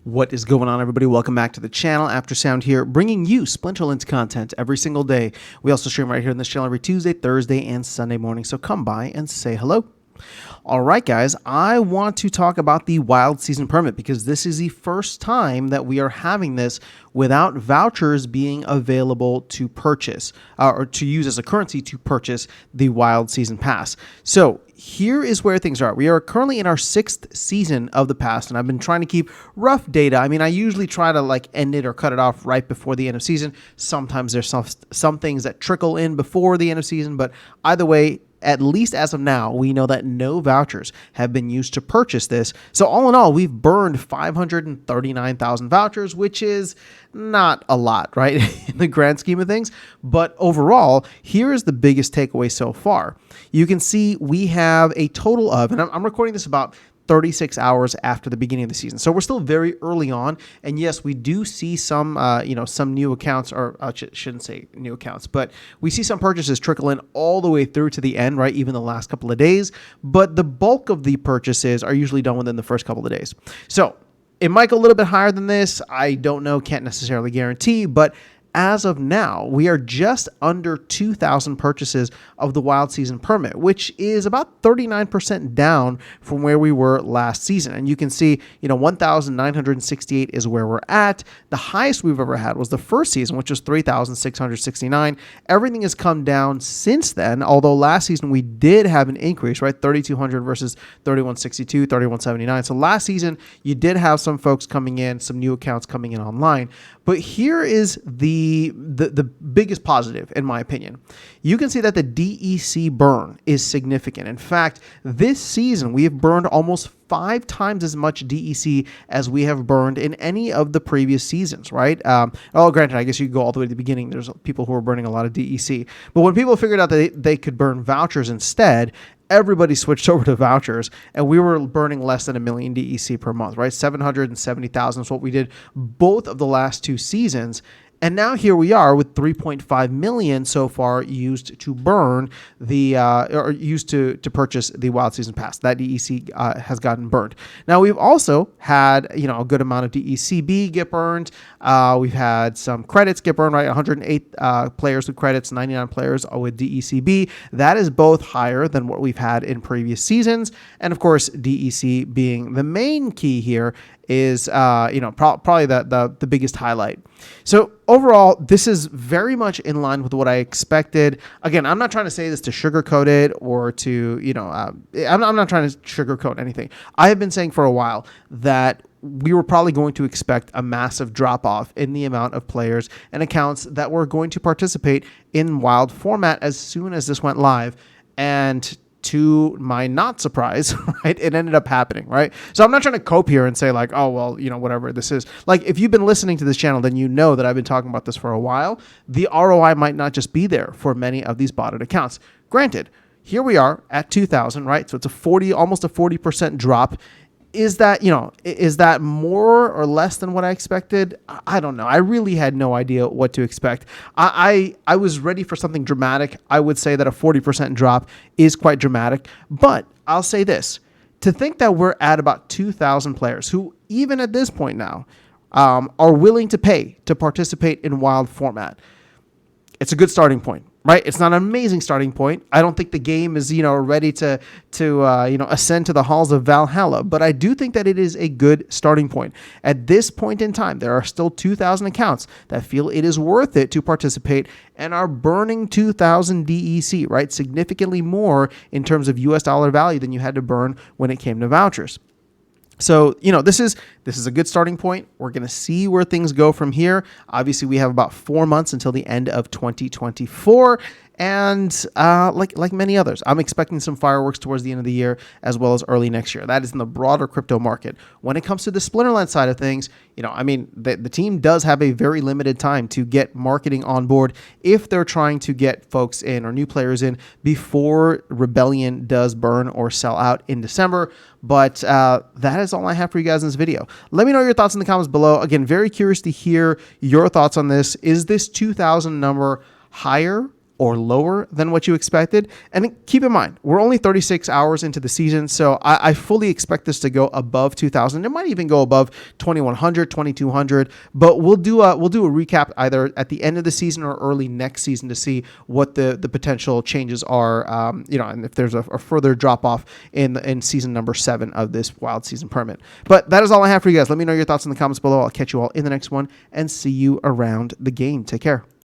What is going on, everybody? Welcome back to the channel. After Sound here, bringing you Splinterlands content every single day. We also stream right here on this channel every Tuesday, Thursday, and Sunday morning, so come by and say hello. All right, guys, I want to talk about the Wild Season Permit because this is the first time that we are having this without vouchers being available to purchase or to use as a currency to purchase the Wild Season Pass. So here is where things are. We are currently in our 6th season of the pass, and I've been trying to keep rough data. I mean, I usually try to end it or cut it off right before the end of season. Sometimes there's some things that trickle in before the end of season, but either way, at least as of now, we know that no vouchers have been used to purchase this. So all in all, we've burned 539,000 vouchers, which is not a lot, right, in the grand scheme of things. But overall, here is the biggest takeaway so far. You can see we have a total of, and I'm recording this about 36 hours after the beginning of the season. So we're still very early on. And yes, we do see some, some new accounts, or I shouldn't say new accounts, but we see some purchases trickle in all the way through to the end, right? Even the last couple of days. But the bulk of the purchases are usually done within the first couple of days. So it might go a little bit higher than this. I don't know, can't necessarily guarantee, but as of now, we are just under 2,000 purchases of the Wild Season Permit, which is about 39% down from where we were last season. And you can see, 1,968 is where we're at. The highest we've ever had was the first season, which was 3,669. Everything has come down since then, although last season we did have an increase, right? 3,200 versus 3,162, 3,179. So last season, you did have some folks coming in, some new accounts coming in online. But here is the biggest positive, in my opinion. You can see that the DEC burn is significant. In fact, this season, we have burned almost 5 times as much DEC as we have burned in any of the previous seasons, right? Granted, I guess you could go all the way to the beginning. There's people who were burning a lot of DEC. But when people figured out that they could burn vouchers instead, everybody switched over to vouchers, and we were burning less than 1 million DEC per month, right? 770,000 is what we did both of the last 2 seasons. And now here we are with 3.5 million so far used to burn or used to purchase the Wild Season Pass. That DEC has gotten burned. Now we've also had a good amount of DECB get burned. We've had some credits get burned, right? 108 players with credits, 99 players with DECB. That is both higher than what we've had in previous seasons. And of course, DEC being the main key here is probably the biggest highlight. So overall, this is very much in line with what I expected. Again, I'm not trying to say this to sugarcoat it or to I'm not trying to sugarcoat anything. I have been saying for a while that we were probably going to expect a massive drop-off in the amount of players and accounts that were going to participate in Wild format as soon as this went live. And to my not surprise, right, it ended up happening, right? So I'm not trying to cope here and say oh, well, whatever this is. If you've been listening to this channel, then you know that I've been talking about this for a while. The ROI might not just be there for many of these botted accounts. Granted, here we are at 2,000, right? So it's almost a 40% drop. Is that more or less than what I expected? I don't know. I really had no idea what to expect. I was ready for something dramatic. I would say that a 40% drop is quite dramatic, but I'll say this. To think that we're at about 2,000 players who, even at this point now, are willing to pay to participate in Wild format, it's a good starting point. Right? It's not an amazing starting point. I don't think the game is, ready to ascend to the halls of Valhalla, but I do think that it is a good starting point. At this point in time, there are still 2,000 accounts that feel it is worth it to participate and are burning 2,000 DEC, right? Significantly more in terms of US dollar value than you had to burn when it came to vouchers. So, this is a good starting point. We're going to see where things go from here. Obviously, we have about 4 months until the end of 2024. And like many others, I'm expecting some fireworks towards the end of the year as well as early next year. That is in the broader crypto market. When it comes to the Splinterlands side of things, the team does have a very limited time to get marketing on board if they're trying to get folks in or new players in before Rebellion does burn or sell out in December. But that is all I have for you guys in this video. Let me know your thoughts in the comments below. Again, very curious to hear your thoughts on this. Is this 2,000 number higher or lower than what you expected. And keep in mind, we're only 36 hours into the season, so I fully expect this to go above 2,000. It might even go above 2,100, 2,200, but we'll do a recap either at the end of the season or early next season to see what the potential changes are, and if there's a further drop off in season number 7 of this wild season permit. But that is all I have for you guys. Let me know your thoughts in the comments below. I'll catch you all in the next one and see you around the game. Take care.